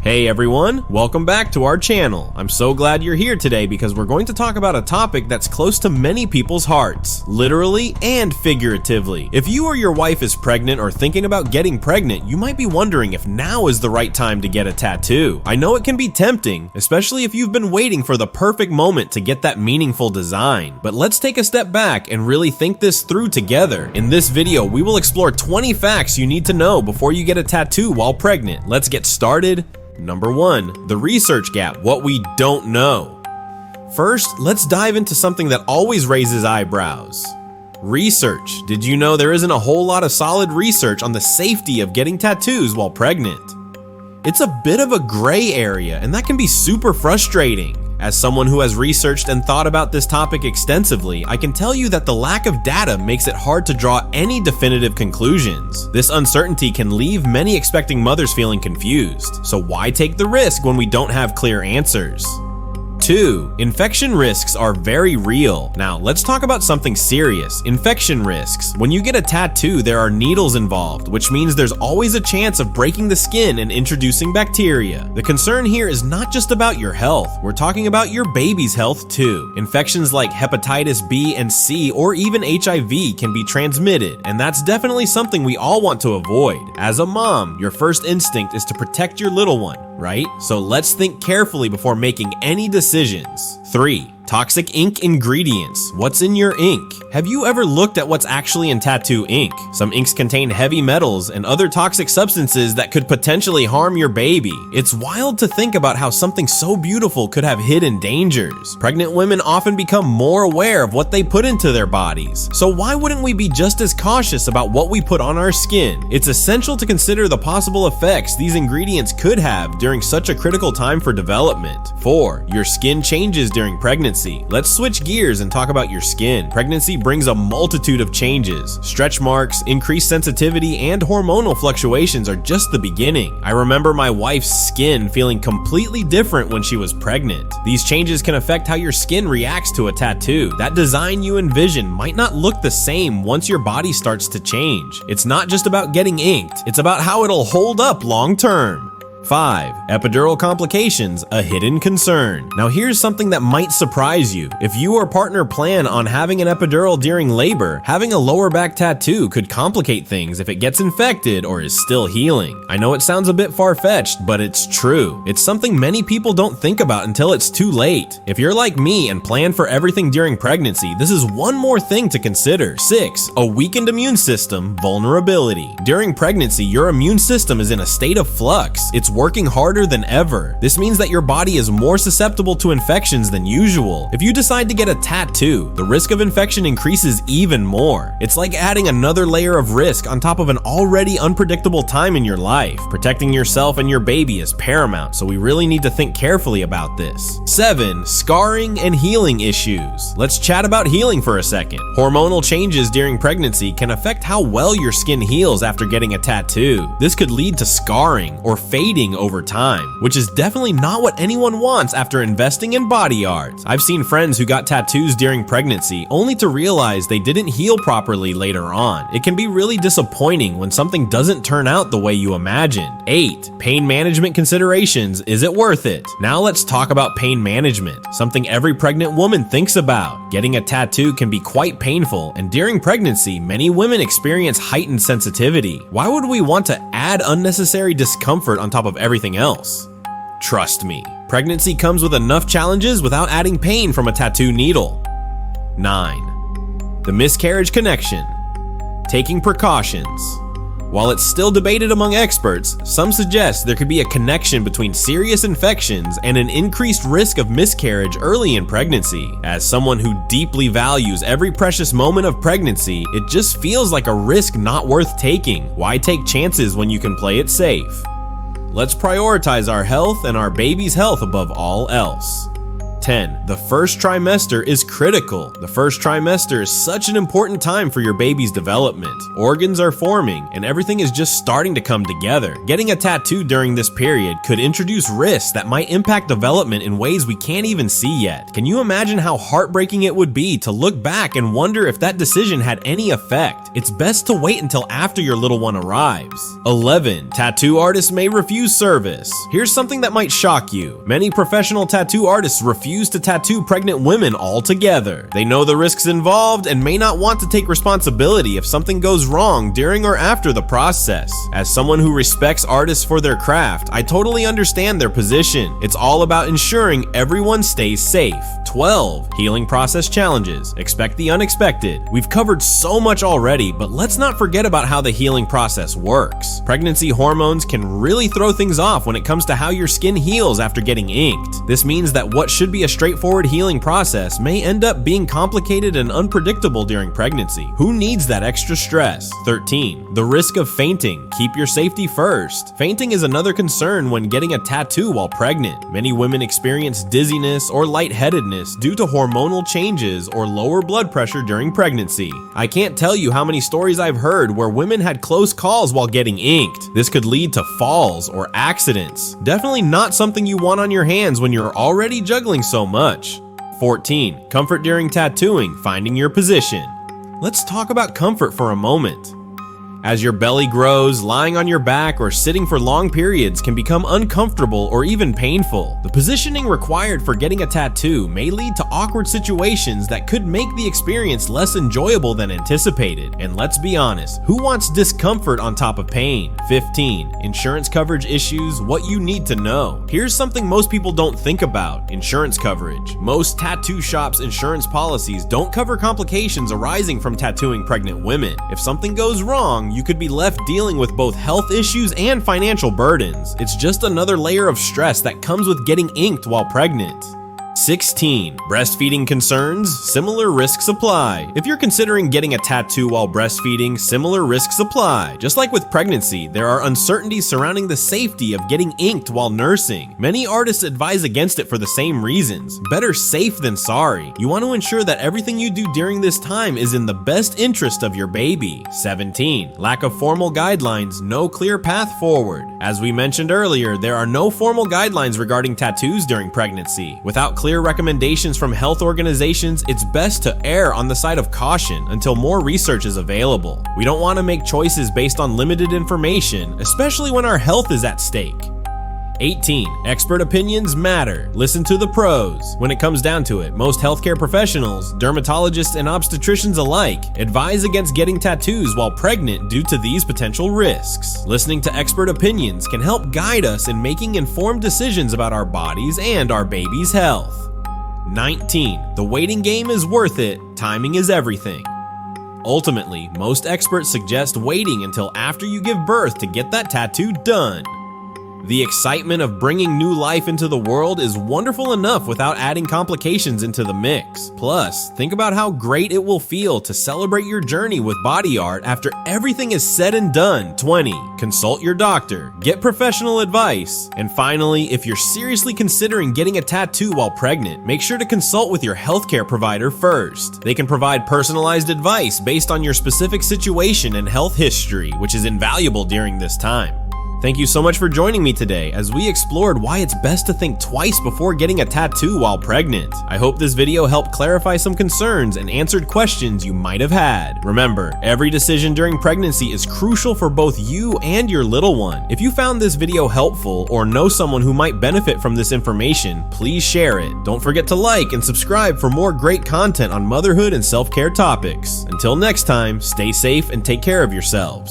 Hey everyone, welcome back to our channel. I'm so glad you're here today because we're going to talk about a topic that's close to many people's hearts, literally and figuratively. If you or your wife is pregnant or thinking about getting pregnant, you might be wondering if now is the right time to get a tattoo. I know it can be tempting, especially if you've been waiting for the perfect moment to get that meaningful design. But let's take a step back and really think this through together. In this video, we will explore 20 facts you need to know before you get a tattoo while pregnant. Let's get started. Number 1, the research gap, what we don't know. First, let's dive into something that always raises eyebrows. Research. Did you know there isn't a whole lot of solid research on the safety of getting tattoos while pregnant? It's a bit of a gray area, and that can be super frustrating. As someone who has researched and thought about this topic extensively, I can tell you that the lack of data makes it hard to draw any definitive conclusions. This uncertainty can leave many expecting mothers feeling confused. So why take the risk when we don't have clear answers? 2. Infection risks are very real. Now, let's talk about something serious, infection risks. When you get a tattoo, there are needles involved, which means there's always a chance of breaking the skin and introducing bacteria. The concern here is not just about your health, we're talking about your baby's health too. Infections like hepatitis B and C or even HIV can be transmitted, and that's definitely something we all want to avoid. As a mom, your first instinct is to protect your little one, right? So let's think carefully before making any decisions. 3. Toxic ink ingredients. What's in your ink? Have you ever looked at what's actually in tattoo ink? Some inks contain heavy metals and other toxic substances that could potentially harm your baby. It's wild to think about how something so beautiful could have hidden dangers. Pregnant women often become more aware of what they put into their bodies. So why wouldn't we be just as cautious about what we put on our skin? It's essential to consider the possible effects these ingredients could have during such a critical time for development. 4. Your skin changes during pregnancy. Let's switch gears and talk about your skin. Pregnancy brings a multitude of changes. Stretch marks, increased sensitivity, and hormonal fluctuations are just the beginning. I remember my wife's skin feeling completely different when she was pregnant. These changes can affect how your skin reacts to a tattoo. That design you envision might not look the same once your body starts to change. It's not just about getting inked, it's about how it'll hold up long term. 5. Epidural complications, a hidden concern. Now here's something that might surprise you. If you or partner plan on having an epidural during labor, having a lower back tattoo could complicate things if it gets infected or is still healing. I know it sounds a bit far-fetched, but it's true. It's something many people don't think about until it's too late. If you're like me and plan for everything during pregnancy, this is one more thing to consider. 6. A weakened immune system, vulnerability. During pregnancy, your immune system is in a state of flux. It's working harder than ever. This means that your body is more susceptible to infections than usual. If you decide to get a tattoo, the risk of infection increases even more. It's like adding another layer of risk on top of an already unpredictable time in your life. Protecting yourself and your baby is paramount, so we really need to think carefully about this. 7. Scarring and healing issues. Let's chat about healing for a second. Hormonal changes during pregnancy can affect how well your skin heals after getting a tattoo. This could lead to scarring or fading over time, which is definitely not what anyone wants after investing in body art. I've seen friends who got tattoos during pregnancy only to realize they didn't heal properly later on. It can be really disappointing when something doesn't turn out the way you imagined. 8. Pain management considerations. Is it worth it? Now let's talk about pain management, something every pregnant woman thinks about. Getting a tattoo can be quite painful, and during pregnancy, many women experience heightened sensitivity. Why would we want to add unnecessary discomfort on top of everything else? Trust me, pregnancy comes with enough challenges without adding pain from a tattoo needle. 9. The miscarriage connection. Taking precautions. While it's still debated among experts, some suggest there could be a connection between serious infections and an increased risk of miscarriage early in pregnancy. As someone who deeply values every precious moment of pregnancy, it just feels like a risk not worth taking. Why take chances when you can play it safe? Let's prioritize our health and our baby's health above all else. 10. The first trimester is critical. The first trimester is such an important time for your baby's development. Organs are forming, and everything is just starting to come together. Getting a tattoo during this period could introduce risks that might impact development in ways we can't even see yet. Can you imagine how heartbreaking it would be to look back and wonder if that decision had any effect? It's best to wait until after your little one arrives. 11. Tattoo artists may refuse service. Here's something that might shock you. Many professional tattoo artists refuse to tattoo pregnant women altogether. They know the risks involved and may not want to take responsibility if something goes wrong during or after the process. As someone who respects artists for their craft, I totally understand their position. It's all about ensuring everyone stays safe. 12. Healing process challenges. Expect the unexpected. We've covered so much already, but let's not forget about how the healing process works. Pregnancy hormones can really throw things off when it comes to how your skin heals after getting inked. This means that what should be a straightforward healing process may end up being complicated and unpredictable during pregnancy. Who needs that extra stress? 13. The risk of fainting. Keep your safety first. Fainting is another concern when getting a tattoo while pregnant. Many women experience dizziness or lightheadedness due to hormonal changes or lower blood pressure during pregnancy. I can't tell you how many stories I've heard where women had close calls while getting inked. This could lead to falls or accidents. Definitely not something you want on your hands when you're already juggling so much. 14. Comfort during tattooing, finding your position. Let's talk about comfort for a moment. As your belly grows, lying on your back or sitting for long periods can become uncomfortable or even painful. The positioning required for getting a tattoo may lead to awkward situations that could make the experience less enjoyable than anticipated. And let's be honest, who wants discomfort on top of pain? 15. Insurance coverage issues, what you need to know. Here's something most people don't think about: insurance coverage. Most tattoo shops' insurance policies don't cover complications arising from tattooing pregnant women. If something goes wrong, you could be left dealing with both health issues and financial burdens. It's just another layer of stress that comes with getting inked while pregnant. 16. Breastfeeding concerns, similar risks apply. If you're considering getting a tattoo while breastfeeding, similar risks apply. Just like with pregnancy, there are uncertainties surrounding the safety of getting inked while nursing. Many artists advise against it for the same reasons. Better safe than sorry. You want to ensure that everything you do during this time is in the best interest of your baby. 17. Lack of formal guidelines, no clear path forward. As we mentioned earlier, there are no formal guidelines regarding tattoos during pregnancy. Without clear recommendations from health organizations, it's best to err on the side of caution until more research is available. We don't want to make choices based on limited information, especially when our health is at stake. 18. Expert opinions matter. Listen to the pros. When it comes down to it, most healthcare professionals, dermatologists and obstetricians alike, advise against getting tattoos while pregnant due to these potential risks. Listening to expert opinions can help guide us in making informed decisions about our bodies and our baby's health. 19. The waiting game is worth it. Timing is everything. Ultimately, most experts suggest waiting until after you give birth to get that tattoo done. The excitement of bringing new life into the world is wonderful enough without adding complications into the mix. Plus, think about how great it will feel to celebrate your journey with body art after everything is said and done. 20. Consult your doctor. Get professional advice. And finally, if you're seriously considering getting a tattoo while pregnant, make sure to consult with your healthcare provider first. They can provide personalized advice based on your specific situation and health history, which is invaluable during this time. Thank you so much for joining me today as we explored why it's best to think twice before getting a tattoo while pregnant. I hope this video helped clarify some concerns and answered questions you might have had. Remember, every decision during pregnancy is crucial for both you and your little one. If you found this video helpful or know someone who might benefit from this information, please share it. Don't forget to like and subscribe for more great content on motherhood and self-care topics. Until next time, stay safe and take care of yourselves.